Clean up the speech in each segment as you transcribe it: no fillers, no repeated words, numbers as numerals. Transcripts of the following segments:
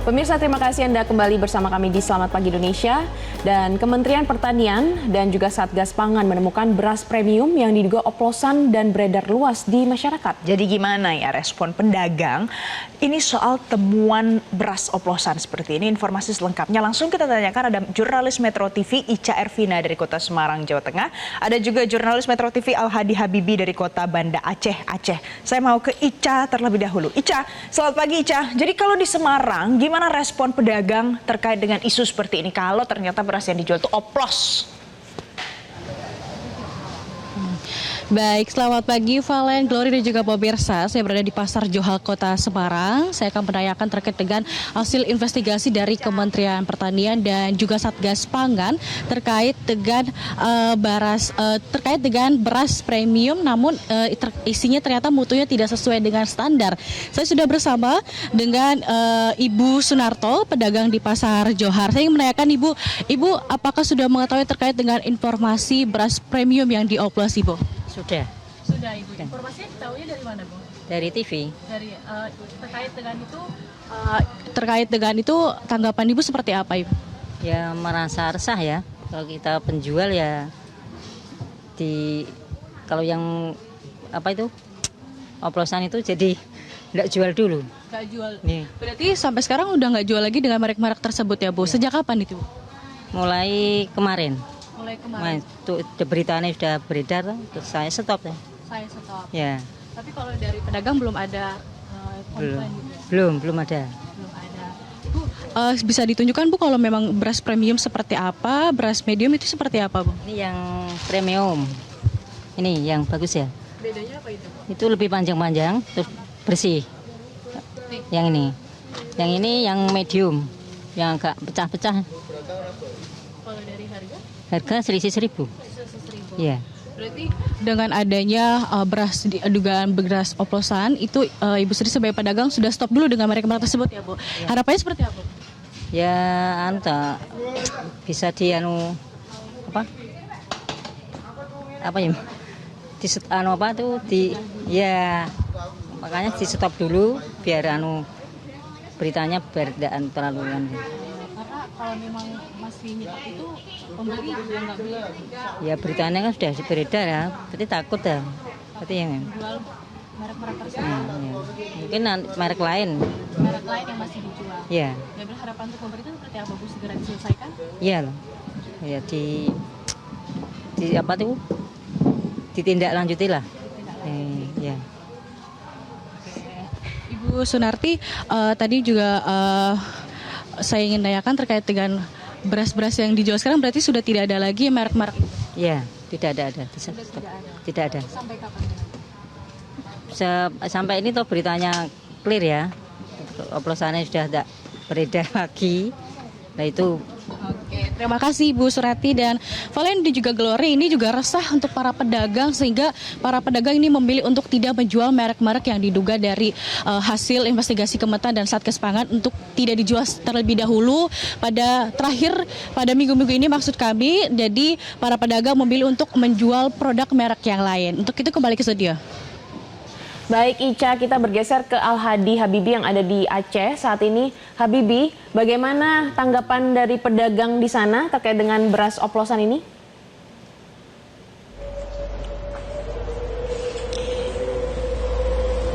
Pemirsa, terima kasih Anda kembali bersama kami di Selamat Pagi Indonesia. Dan Kementerian Pertanian dan juga Satgas Pangan menemukan beras premium yang diduga oplosan dan beredar luas di masyarakat. Jadi gimana ya respon pedagang ini soal temuan beras oplosan seperti ini? Informasi selengkapnya langsung kita tanyakan. Ada jurnalis Metro TV Ica Ervina dari Kota Semarang, Jawa Tengah. Ada juga jurnalis Metro TV Al-Hadi Habibi dari Kota Banda Aceh. Saya mau ke Ica terlebih dahulu. Ica, selamat pagi Ica. Jadi kalau di Semarang, gimana respon pedagang terkait dengan isu seperti ini kalau ternyata beras yang dijual itu oplos? Baik, selamat pagi Valen, Glory dan juga pemirsa. Saya berada di Pasar Johar Kota Semarang. Saya akan menanyakan terkait dengan hasil investigasi dari Kementerian Pertanian dan juga Satgas Pangan terkait dengan beras premium, namun isinya ternyata mutunya tidak sesuai dengan standar. Saya sudah bersama dengan Ibu Sunarto, pedagang di Pasar Johar. Saya ingin menanyakan Ibu, apakah sudah mengetahui terkait dengan informasi beras premium yang dioplos, Ibu? Sudah Ibu. Informasinya ditahunya dari mana, Bu? dari TV. Dari terkait dengan itu tanggapan Ibu seperti apa, Ibu? Ya merasa resah ya. Kalau kita penjual ya kalau yang oplosan itu jadi nggak jual dulu. Nggak jual. Nih. Berarti sampai sekarang udah nggak jual lagi dengan merek-merek tersebut ya, Bu? Sejak kapan itu, Bu? Mulai kemarin. Mulai kemarin. Itu beritanya sudah beredar, terus saya stop ya. Saya stop. Ya. Tapi kalau dari pedagang belum ada komplain gitu ya? Belum ada. Belum ada. Bu, bisa ditunjukkan Bu kalau memang beras premium seperti apa, beras medium itu seperti apa, Bu? Ini yang premium. Ini yang bagus ya. Bedanya apa itu? Itu lebih panjang-panjang, terus bersih. Yang ini yang medium, yang agak pecah-pecah. Kalau dari harga? Harga selisih 1.000. Iya. Berarti dengan adanya dugaan beras oplosan itu Ibu sendiri sebagai pedagang sudah stop dulu dengan merek-merek tersebut ya, Bu. Harapannya seperti apa? Ya bisa makanya di stop dulu biar beritanya tidak terlalu Karena kalau memang masih itu pembeli juga nggak beli. Ya beritanya kan sudah beredar ya, berarti takut ya. Berarti yang Jual merek-merek tersebut. ya. Mungkin merek lain. Merek lain yang masih dijual. Ya. Ya, harapan untuk pemerintah seperti apa, Bu? Segera diselesaikan? Iya loh. Ya ditindaklanjuti lah. Ya. Ibu Sunarti, tadi juga saya ingin tanyakan terkait dengan beras-beras yang dijual sekarang berarti sudah tidak ada lagi merek-merek itu? Ya, tidak ada. Tidak ada. Sampai kapan? Sampai ini toh beritanya clear ya. Oplosannya sudah tidak beredar lagi. Nah itu. Oke, terima kasih Ibu Surati dan Valen dan juga Glory. Ini juga resah untuk para pedagang sehingga para pedagang ini memilih untuk tidak menjual merek-merek yang diduga dari hasil investigasi Kementan dan Satgas Pangan untuk tidak dijual terlebih dahulu pada minggu-minggu ini maksud kami. Jadi para pedagang memilih untuk menjual produk merek yang lain. Untuk itu kembali ke studio. Baik Ica, kita bergeser ke Al-Hadi Habibi yang ada di Aceh saat ini. Habibi, bagaimana tanggapan dari pedagang di sana terkait dengan beras oplosan ini?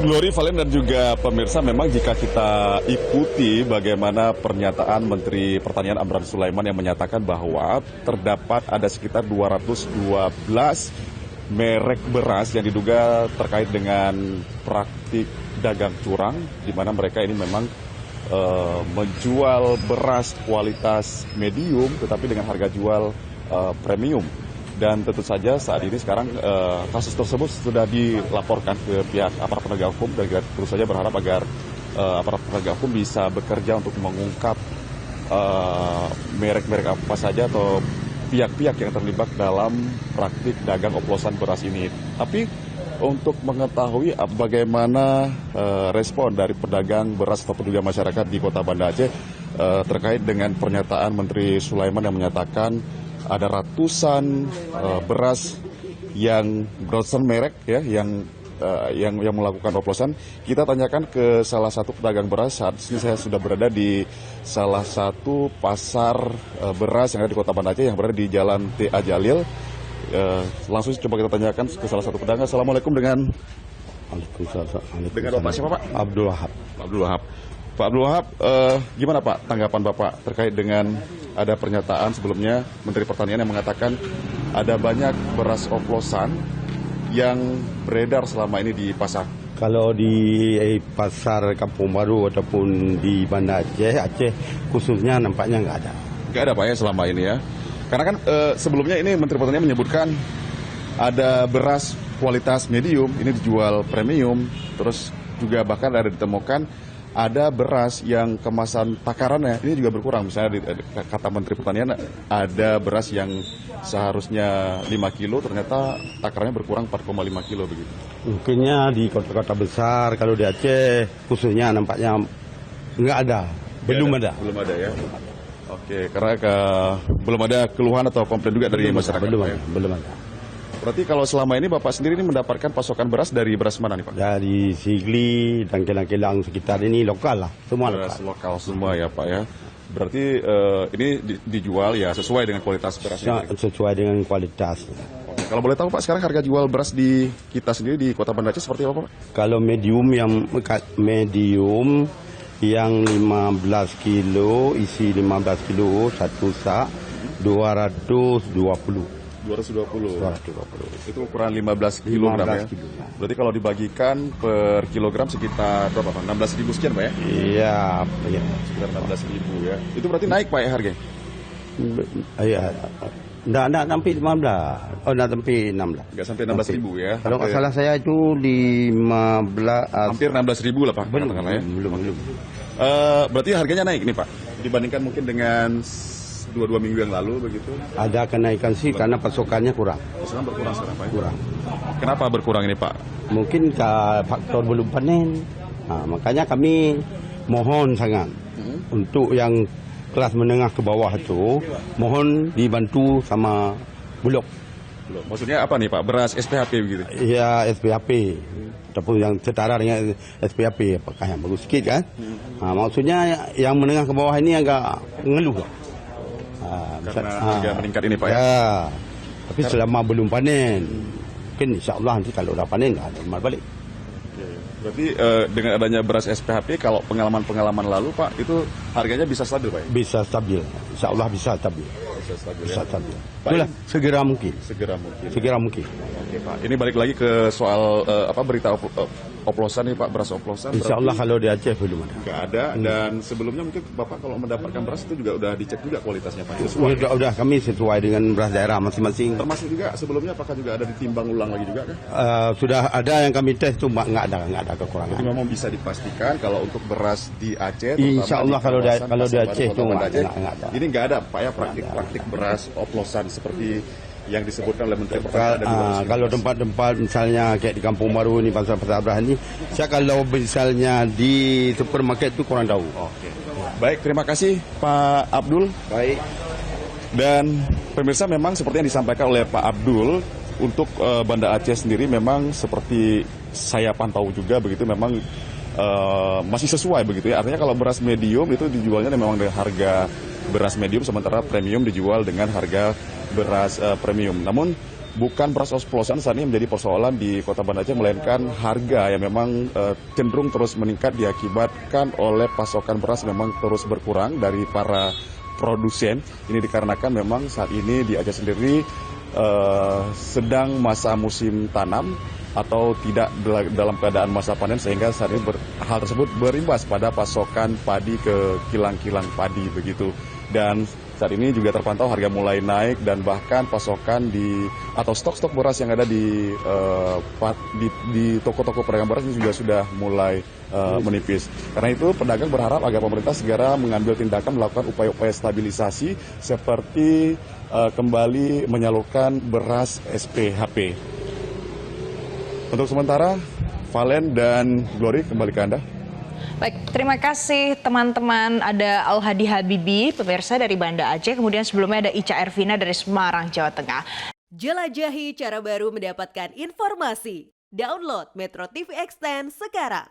Glory, Valen dan juga pemirsa, memang jika kita ikuti bagaimana pernyataan Menteri Pertanian Amran Sulaiman yang menyatakan bahwa terdapat ada sekitar 212 merek beras yang diduga terkait dengan praktik dagang curang, di mana mereka ini memang menjual beras kualitas medium tetapi dengan harga jual premium. Dan tentu saja saat ini sekarang kasus tersebut sudah dilaporkan ke pihak aparat penegak hukum, dan kita terus saja berharap agar aparat penegak hukum bisa bekerja untuk mengungkap merek-merek apa saja atau pihak-pihak yang terlibat dalam praktik dagang oplosan beras ini. Tapi untuk mengetahui bagaimana respon dari pedagang beras ataupun juga masyarakat di Kota Banda Aceh terkait dengan pernyataan Menteri Sulaiman yang menyatakan ada ratusan beras yang ratusan merek ya yang yang melakukan oplosan. Kita tanyakan ke salah satu pedagang beras. Saat ini saya sudah berada di salah satu pasar beras yang ada di Kota Banda Aceh yang berada di Jalan T.A. Jalil. Langsung coba kita tanyakan ke salah satu pedagang. Assalamualaikum dengan Bapak siapa Pak? Abdul Wahab. Abdul Wahab. Pak Abdul Wahab, gimana Pak tanggapan Bapak terkait dengan ada pernyataan sebelumnya Menteri Pertanian yang mengatakan ada banyak beras oplosan yang beredar selama ini di pasar? Kalau di pasar Kampung Baru ataupun di Banda Aceh khususnya nampaknya nggak ada. Nggak ada Pak ya selama ini ya? Karena kan sebelumnya ini Menteri Pertanian menyebutkan ada beras kualitas medium, ini dijual premium, terus juga bahkan ada ditemukan ada beras yang kemasan takarannya ini juga berkurang. Misalnya kata Menteri Pertanian ada beras yang seharusnya 5 kilo ternyata takarannya berkurang 4,5 kilo begitu. Mungkinnya di kota-kota besar, kalau di Aceh khususnya nampaknya nggak ada, belum ada. Belum ada ya. Oke, karena belum ada keluhan atau komplain juga dari masyarakat. Belum ada. Berarti kalau selama ini Bapak sendiri ini mendapatkan pasokan beras dari beras mana nih Pak? Dari Sigli dan kilang-kilang sekitar ini lokal lah, semua Beras lokal. lokal semua ya Pak ya. Berarti ini dijual ya sesuai dengan kualitas berasnya. Sesuai dengan kualitas. Oke, kalau boleh tahu Pak, sekarang harga jual beras di kita sendiri di Kota Banda Aceh seperti apa Pak? Kalau medium yang 15 kilo, isi 15 kilo, satu sak, 220. 220. Itu ukuran 15 kilogram ya. 15 kilo. Berarti kalau dibagikan per kilogram sekitar berapa Pak? 16.000 sekian Pak ya? Iya. Sekitar 16.000 ya. Itu berarti naik Pak ya harganya? Iya. Enggak sampai 15. Oh, enggak sampai 16. Enggak sampai 16.000 ya? Kalau nggak salah saya itu 15. Hampir 16.000 lah Pak. Belum. Berarti harganya naik nih Pak? Dibandingkan mungkin dengan 2 minggu yang lalu begitu? Ada kenaikan sih karena pasokannya kurang. Pasokan berkurang sekarang Pak ya? Kurang. Kenapa berkurang ini Pak? Mungkin ke faktor belum panen. Nah, makanya kami mohon sangat untuk yang kelas menengah ke bawah itu mohon dibantu sama Bulog. Maksudnya apa nih Pak? Beras SPHP begitu? Iya, SPHP. Ataupun yang setara dengan SPHP, apakah yang bagus sedikit kan? Nah, maksudnya yang menengah ke bawah ini agak ngeluh. Karena harga meningkat ini Pak ya? Ya, tapi selama belum panen, mungkin insya Allah nanti kalau udah panen ada normal balik. Berarti dengan adanya beras SPHP, kalau pengalaman lalu Pak, itu harganya bisa stabil Pak ya? Bisa stabil, insya Allah bisa stabil. Bisa stabil. Pak, Itulah segera mungkin. Segera mungkin. Oke Pak, ini balik lagi ke soal berita oplosan nih Pak, beras oplosan. Insya Allah kalau di Aceh belum ada. Nggak ada, dan sebelumnya mungkin Bapak kalau mendapatkan beras itu juga udah dicek juga kualitasnya Pak? Sesuai. Udah kami sesuai dengan beras daerah masing-masing. Termasuk juga sebelumnya apakah juga ada ditimbang ulang lagi juga kan? Sudah ada yang kami tes, cuma nggak ada kekurangan. Jadi memang bisa dipastikan kalau untuk beras di Aceh, Insya Allah kalau di Aceh itu nggak ada. Ini nggak ada Pak ya praktik beras oplosan seperti yang disebutkan oleh Menteri Pertanian. Kalau tempat-tempat misalnya kayak di Kampung Baru ini, pasar-pasar Abrah ini, saya kalau misalnya di supermarket itu kurang tahu. Oke. Baik, terima kasih Pak Abdul. Baik. Dan pemirsa, memang seperti yang disampaikan oleh Pak Abdul, untuk Banda Aceh sendiri memang seperti saya pantau juga begitu, memang masih sesuai begitu ya. Artinya kalau beras medium itu dijualnya memang dengan harga beras medium, sementara premium dijual dengan harga beras premium. Namun bukan beras oplosan saat ini menjadi persoalan di Kota Banda Aceh, melainkan harga yang memang cenderung terus meningkat diakibatkan oleh pasokan beras memang terus berkurang dari para produsen. Ini dikarenakan memang saat ini di Aceh sendiri sedang masa musim tanam atau tidak dalam keadaan masa panen, sehingga saat ini hal tersebut berimbas pada pasokan padi ke kilang-kilang padi begitu. Dan saat ini juga terpantau harga mulai naik, dan bahkan pasokan atau stok-stok beras yang ada di toko-toko pedagang beras ini juga sudah mulai menipis. Karena itu pedagang berharap agar pemerintah segera mengambil tindakan, melakukan upaya-upaya stabilisasi seperti kembali menyalurkan beras SPHP. Untuk sementara, Valen dan Glory kembali ke Anda. Baik, terima kasih teman-teman. Ada Al-Hadi Habibi, pemirsa dari Banda Aceh. Kemudian sebelumnya ada Ica Ervina dari Semarang, Jawa Tengah. Jelajahi cara baru mendapatkan informasi. Download Metro TV Extend sekarang.